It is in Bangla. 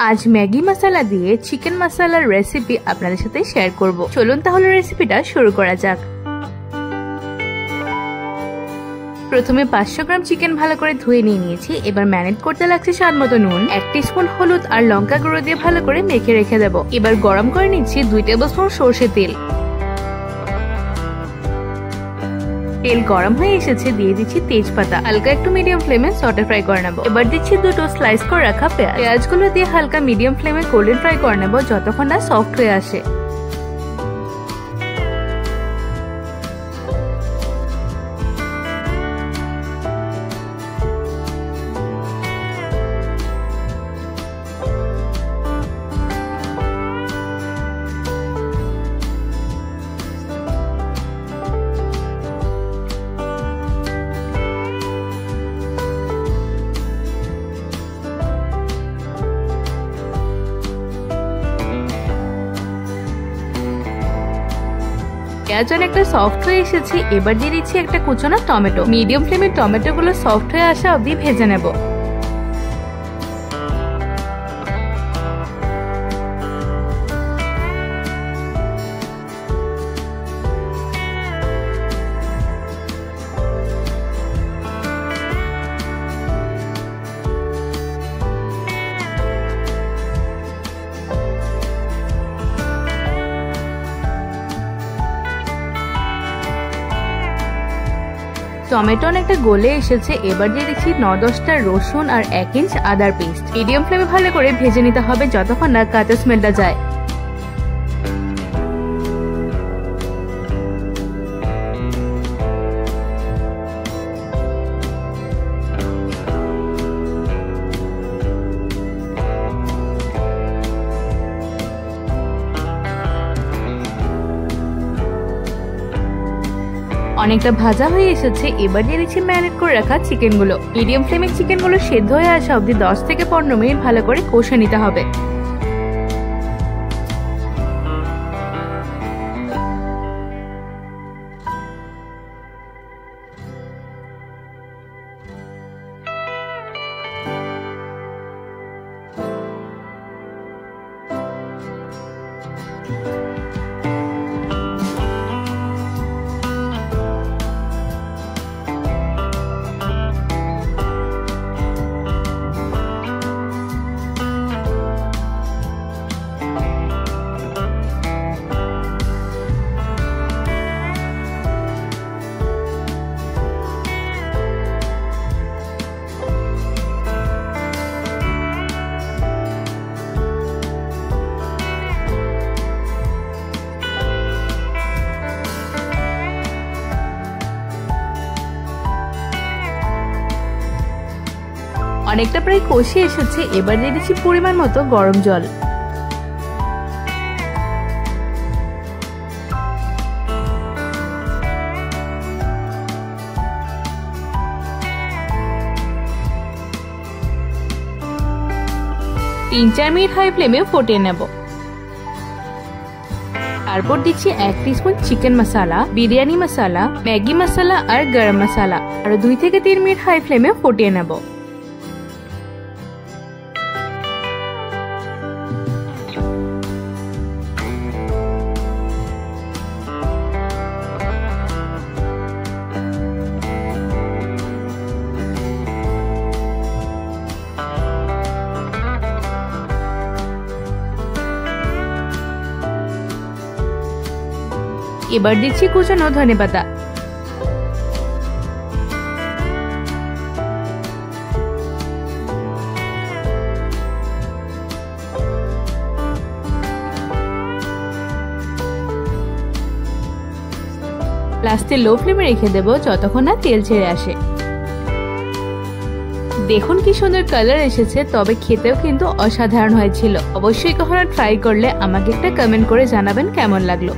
आज मैगी मसाला দিয়ে চিকেন মশলার রেসিপি আপনাদের সাথে শেয়ার করব। চলুন তাহলে রেসিপিটা শুরু করা যাক। প্রথমে 500 গ্রাম চিকেন ভালো করে ধুয়ে নিয়েছি। এবার ম্যারিনেট করতে লাগছে স্বাদমতো নুন, 1 টিস্পুন হলুদ আর লঙ্কা গুঁড়ো দিয়ে ভালো করে মেখে রেখে দেব। এবার গরম করে নিচ্ছি 2 টেবিলস্পুন সরষের তেল। তেল গরম হয়ে এসেছে, দিয়ে দিচ্ছি তেজপাতা। হালকা একটু মিডিয়াম ফ্লেমে সটে ফ্রাই করে নেব। এবার দিচ্ছি 2 স্লাইস করে রাখা পেঁয়াজ। পেঁয়াজগুলো দিয়ে হালকা মিডিয়াম ফ্লেমে গোল্ডেন ফ্রাই করে নেব যতক্ষণ না সফট হয়ে আসে। পেঁয়াজ অনেকটা সফট হয়ে এসেছে। এবার দিয়ে দিচ্ছি একটা কুচানো টমেটো। মিডিয়াম ফ্লেমে টমেটো গুলো সফট হয়ে আসা অবধি ভেজে নেব। টমেটো অনেকটা গলে এসেছে। এবার দিয়ে দিচ্ছি 9-10টা রসুন আর 1 ইঞ্চ আদার পেস্ট। মিডিয়াম ফ্লেমে ভালো করে ভেজে নিতে হবে যতক্ষণ না কাঁচা স্মেলটা যায়। অনেকটা ভাজা হয়ে এসেছে। এবার দিয়ে দিচ্ছি ম্যারিনেট করে রাখা চিকেন গুলো। মিডিয়াম ফ্লেমে চিকেন গুলো সেদ্ধ হয়ে আসা অবধি 10 থেকে 15 মিনিট ভালো করে কষে নিতে হবে। অনেকটা প্রায় কষে এসেছে। এবার দিয়ে দিচ্ছি পরিমাণ মতো গরম জল। তিন 4 মিনিট হাই ফ্লেমে ফুটিয়ে নেব। তারপর দিচ্ছি 1 টিস্পুন চিকেন মশলা, বিরিয়ানি মশলা, ম্যাগি মশলা আর গরম মশলা। আর 2 থেকে 3 মিনিট হাই ফ্লেমে ফুটিয়ে নেব। এবার দিচ্ছি কুচানো ধনেপাতা। লাস্টে লো ফ্লেমে রেখে দেব যতক্ষণ না তেল ছেড়ে আসে। দেখুন কি সুন্দর কালার এসেছে, তবে খেতেও কিন্তু অসাধারণ হয়েছিল। অবশ্যই কখনো ট্রাই করলে আমাকে একটা কমেন্ট করে জানাবেন কেমন লাগলো।